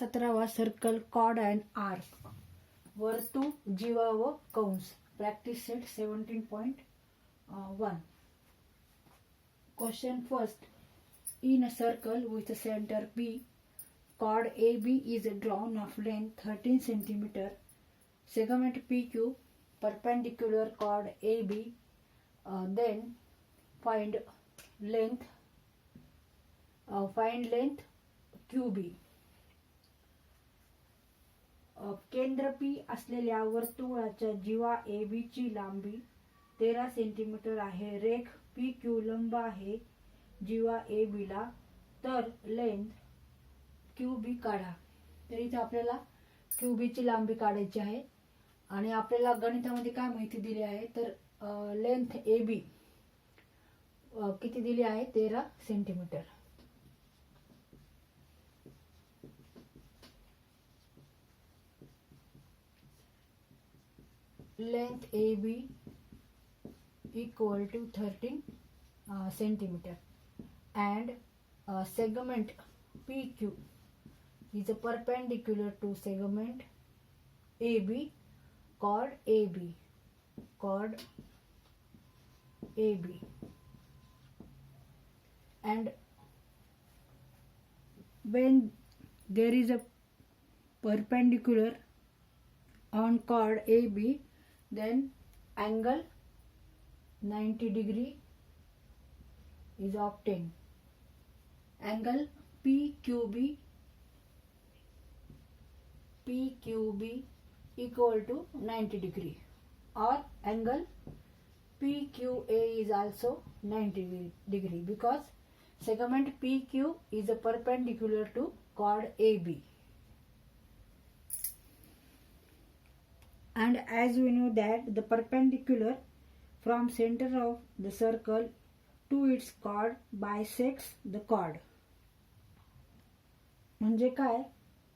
17वा circle cord and arc वर्तुळ जीवा व कंस practice set 17.1 question first in a circle with a center P chord AB is drawn of length 13 cm segment PQ perpendicular chord AB then find length QB केंद्र P असलेल्या वर्तुळाच्या जीवा AB ची लांबी 13 centimetre आहे. रेख PQ लंब आहे जीवा AB ला, तर लेंथ QB काढा. तर इथे आपल्याला QB ची लांबी काढायची आहे आणि आपल्याला गणितामध्ये काय माहिती दिली आहे तर लेंथ AB किती दिली आहे 13 centimetre. length AB equal to 13 centimeter and segment PQ is a perpendicular to segment AB chord AB and when there is a perpendicular on chord AB then angle 90 degree is obtained. Angle PQB equal to 90 degree or angle PQA is also 90 degree because segment PQ is a perpendicular to chord AB. And as we know that the perpendicular from center of the circle to its chord bisects the chord. म्हणजे काय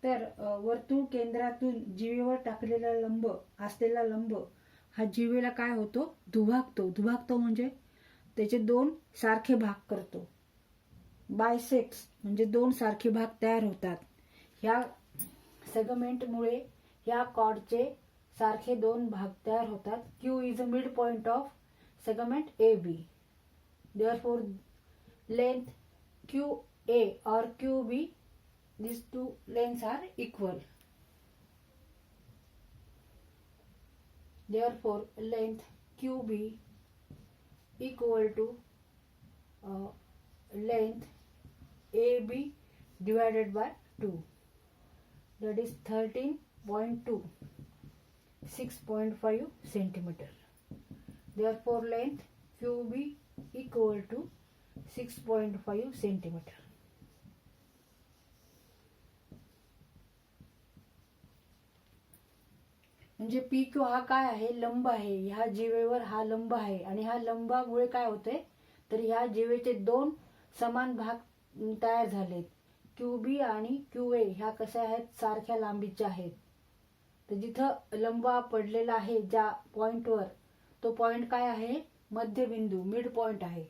तर वर्तुळ केंद्रातून जीवेवर टाकलेला लंब असलेला लंब हा जीवेला काय होतो दुभागतो म्हणजे त्याचे दोन सारखे भाग करतो. बायसेक्ट्स म्हणजे दोन सारखे भाग तयार होतात. ह्या सेगमेंटमुळे ह्या कॉर्डचे सारखे दोन भाग तयार होतात. Q is a midpoint of segment AB. Therefore, length QA or QB, these two lengths are equal. Therefore, length QB equal to length AB divided by 2. That is 13.2. 6.5 centimeter. Therefore, length QB equal to 6.5 centimeter. म्हणजे PQ हा काय आहे लंब आहे. ह्या जीवेवर हा लंब आहे आणि ह्या लंबामुळे काय होते तर ह्या जीवेचे दोन समान भाग तयार झालेत. QB आणि QA ह्या कशा आहेत सारख्या लांबीच्या आहेत. तर जिथं लंबा पडलेला आहे ज्या पॉइंटवर तो पॉइंट काय आहे मध्यबिंदू मिड पॉइंट आहे.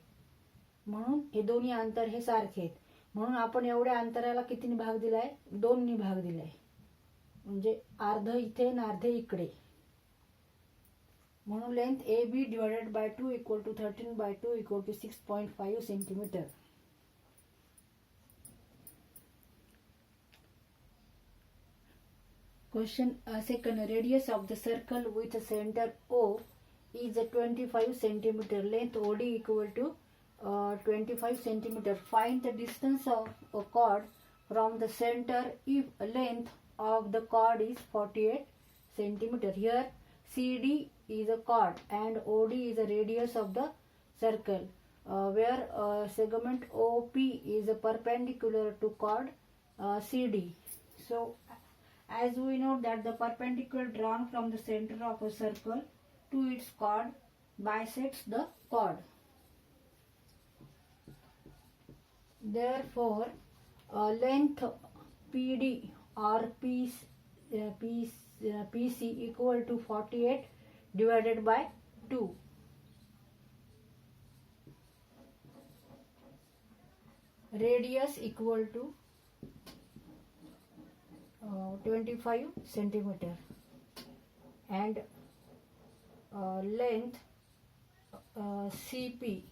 म्हणून हे दोन्ही अंतर हे सारखे आहेत. म्हणून आपण एवढ्या अंतराला कितीने भाग दिलाय 2 ने भाग दिलाय. म्हणजे अर्ध इथे आणि अर्धे इकडे. म्हणून length AB divided by 2 equal to 13/2 equal to 6.5 centimetre. Question second, radius of the circle with a center O is a 25 centimeter. Length OD equal to 25 centimeter. Find the distance of a chord from the center if length of the chord is 48 centimeter. Here CD is a chord and OD is a radius of the circle where segment OP is a perpendicular to chord CD. So as we know that the perpendicular drawn from the center of a circle to its chord bisects the chord. Therefore, length PD or PC equal to 48 divided by 2. Radius equal to 25 centimeter and length CP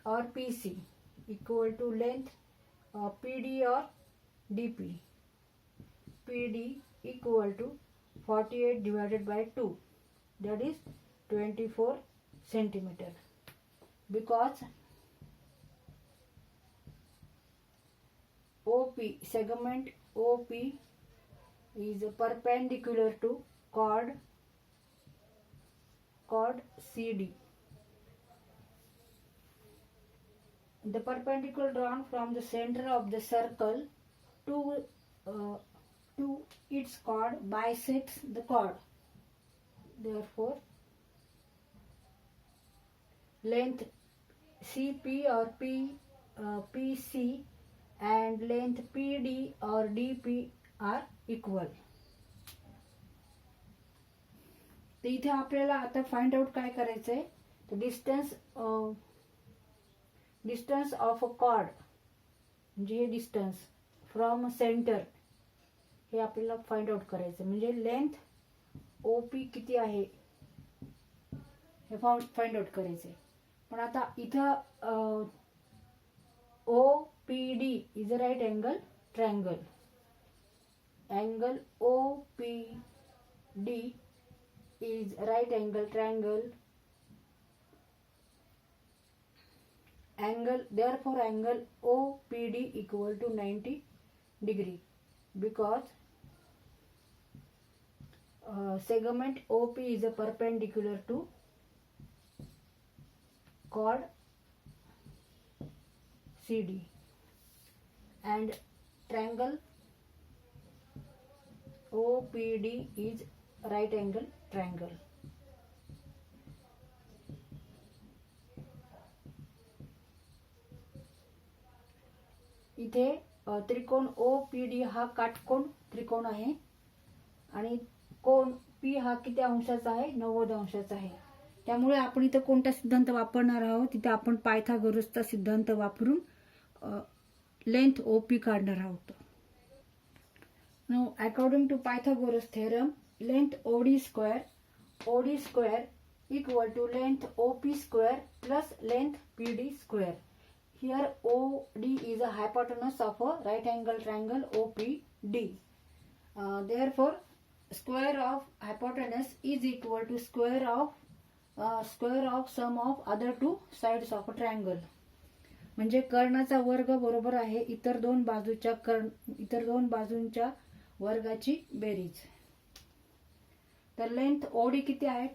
or PC equal to length PD or DP. PD equal to 48 divided by 2, that is 24 centimeter, because OP, segment OP is perpendicular to chord CD. The perpendicular drawn from the center of the circle to its chord bisects the chord. Therefore, length CP or PC and length PD or DP are equal. तर इथे आपल्याला आता find out काय करायचं आहे, तर distance of a cord म्हणजे हे डिस्टन्स फ्रॉम सेंटर हे आपल्याला फाइंड आउट करायचं, म्हणजे लेंथ OP किती आहे हे फाइंड आउट करायचं. पण आता इथं OPD is a right angle triangle. Angle OPD is right angle triangle. Therefore angle OPD equal to 90 degree, because segment OP is a perpendicular to chord CD and triangle OPD is right angle triangle. इथे त्रिकोण OPD हा काटकोण त्रिकोण आहे आणि कोण P हा किती अंशाचा आहे, 90 अंशाचा आहे. त्यामुळे आपण इथे कोणता सिद्धांत वापरणार आहोत, तिथे आपण पायथागोरसचा सिद्धांत वापरून लेंथ OP काढणार आहोत. Now according to Pythagoras theorem, length OD square equal to length OP square plus length PD square. Here OD is a hypotenuse of a right angle triangle OPD. Therefore square of hypotenuse is equal to square of sum of other two sides of a triangle. म्हणजे कर्णाचा वर्ग बरोबर आहे इतर दोन बाजूंच्या वर्गाची बेरीज. तर लेंथ OD किती आहे,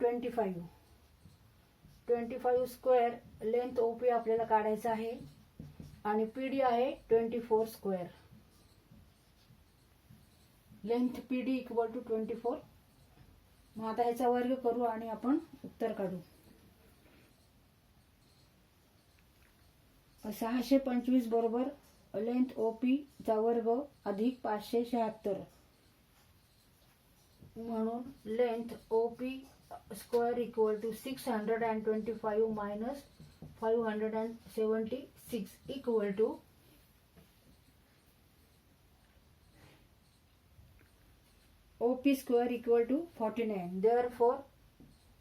25 स्क्वेअर लेंथ OP आपल्याला काढायचं आहे आणि PD आहे 24 square. Length PD equal to 24. मग आता ह्याचा वर्ग करू आणि आपण उत्तर काढू. 625 बरोबर लेंथ OP चा वर्ग अधिक 576, म्हणून लेंथ OP square equal to 625 minus 576 equal to OP square equal to 49. Therefore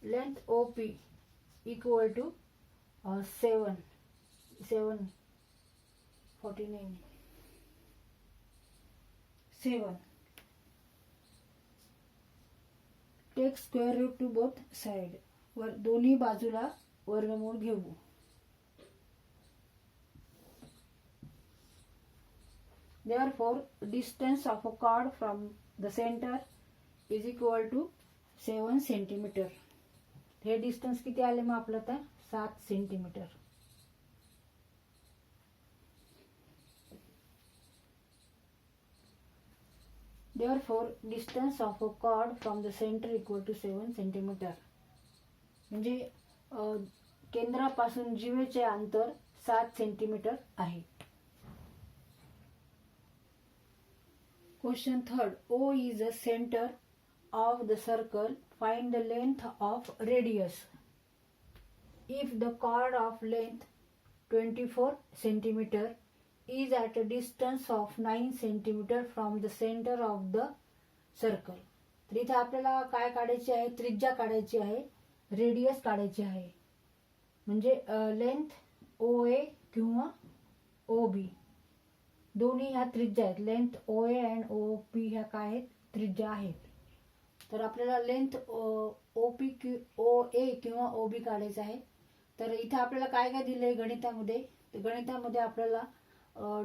length OP equal to 7 49 7. Take square root to both side. दोन्ही बाजूला वर्गमूळ घेऊ. Therefore distance of a chord from the center is equal to 7 centimeter. हे distance किती आले मग आपलं तर 7 centimetre. Therefore distance of a chord from the center equal to 7 centimeter. म्हणजे केंद्रापासून जीवेचे अंतर 7 सेंटीमीटर आहे. Question 3. O is the center of the circle. Find the length of radius. If the chord of length 24 centimeter is at a distance of 9 centimeter from the center of the circle. तर इथे आपल्याला काय काढायची आहे, त्रिज्या काढायची आहे, radius काढायची आहे. म्हणजे लेंथ OA किंवा OB दोन्ही ह्या त्रिज्या आहेत. लेंथ OA अँड OP ह्या काय आहेत, त्रिज्या आहेत. तर आपल्याला लेंथ OA किंवा OB काढायचं आहे. तर इथे आपल्याला काय काय दिलंय गणितामध्ये, गणितामध्ये आपल्याला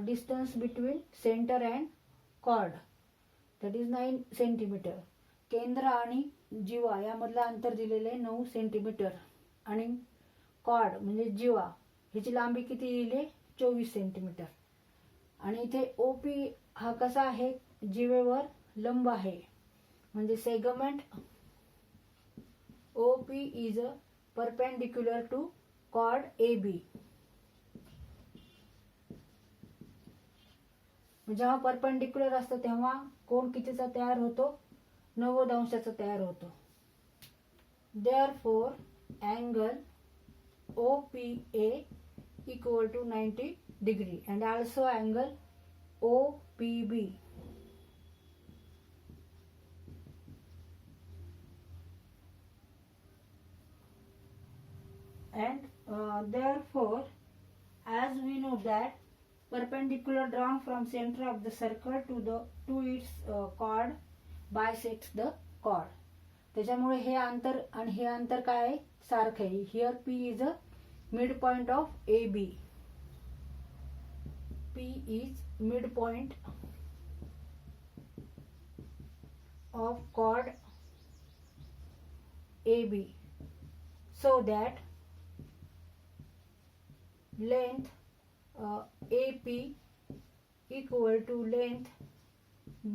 distance between centre and chord that is 9 centimetre. केंद्र आणि जीवा यामधलं अंतर दिलेलं आहे 9 सेंटीमीटर. आणि कॉर्ड म्हणजे जीवा ह्याची लांबी किती दिली, 24 सेंटीमीटर. आणि इथे OP हा कसा आहे, जीवेवर लंब आहे. म्हणजे segment OP is a perpendicular to chord AB. जेव्हा परपेंडिक्युलर असतं तेव्हा कोण कितीचा तयार होतो, 90 अंशाचा तयार होतो. Therefore angle OPA equal to 90 degree and also angle OPB. And therefore, as we know that perpendicular drawn from center of the circle to its chord bisects the chord. त्याच्यामुळे हे अंतर आणि हे अंतर काय आहे, सारखं आहे. Here P is a midpoint of AB. P is midpoint of chord AB, so that length AP equal to length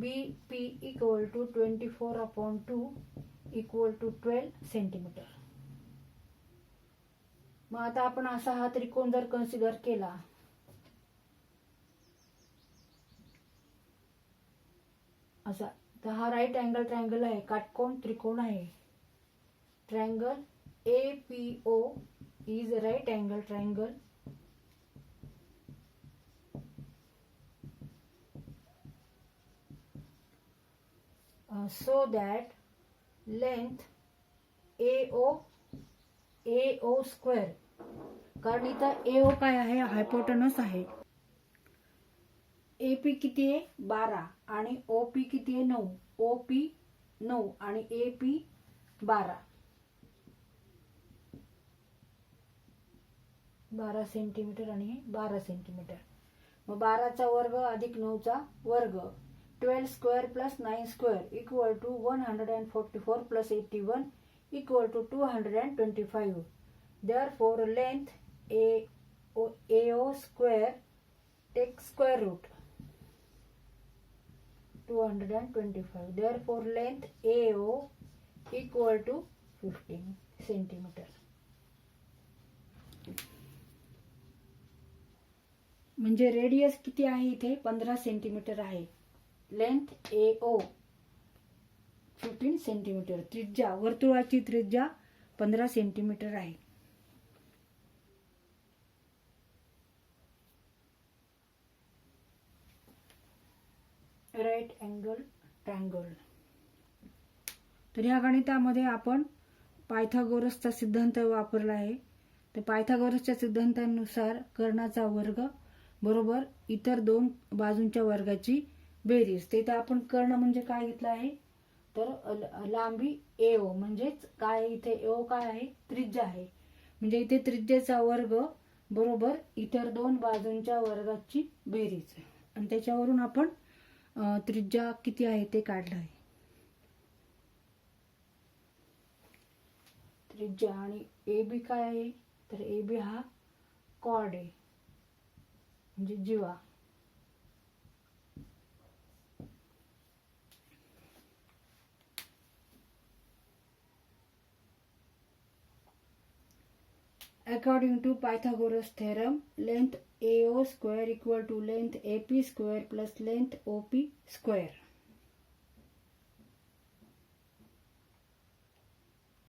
BP equal to 24/2 equal to 12 centimetre. मग आता आपण असा हा त्रिकोण जर कन्सिडर केला, असा, तर हा राईट अँगल ट्रायंगल आहे, काटकोन त्रिकोण आहे. Triangle APO is right angle triangle. So that length AO square, कारण इथं AO काय आहे, हायपोटेनस आहे. AP किती आहे, 12 आणि OP किती आहे, 9. OP 9 आणि AP 12 सेंटीमीटर आणि हे 12 सेंटीमीटर. मग 12चा वर्ग अधिक 9चा वर्ग, 12 square plus 9 square equal to 144 plus 81 equal to 225. Therefore length AO square takes square root 225. Therefore length AO equal to 15 centimeter. म्हणजे रेडियस किती आहे इथे, 15 सेंटीमीटर आहे. Length AO 15 centimetre. त्रिज्या, वर्तुळाची त्रिज्या 15 सेंटीमीटर आहे. Right angle triangle. तर ह्या गणितामध्ये आपण पायथागोरसचा सिद्धांत वापरला आहे. तर पायथागोरसच्या सिद्धांतानुसार कर्णाचा वर्ग बरोबर इतर दोन बाजूंच्या वर्गाची बेरीज. ते तर आपण कर्ण म्हणजे काय घेतलं आहे, तर लांबी AO म्हणजेच काय, इथे AO काय आहे, त्रिज्या आहे. म्हणजे इथे त्रिज्येचा वर्ग बरोबर इतर दोन बाजूंच्या वर्गाची बेरीज. आणि त्याच्यावरून आपण त्रिज्या किती आहे ते काढलं आहे. त्रिज्या आणि AB काय आहे, तर AB हा कॉर्ड आहे म्हणजे जीवा. According to Pythagoras theorem, length AO square equal to length AP square plus length OP square.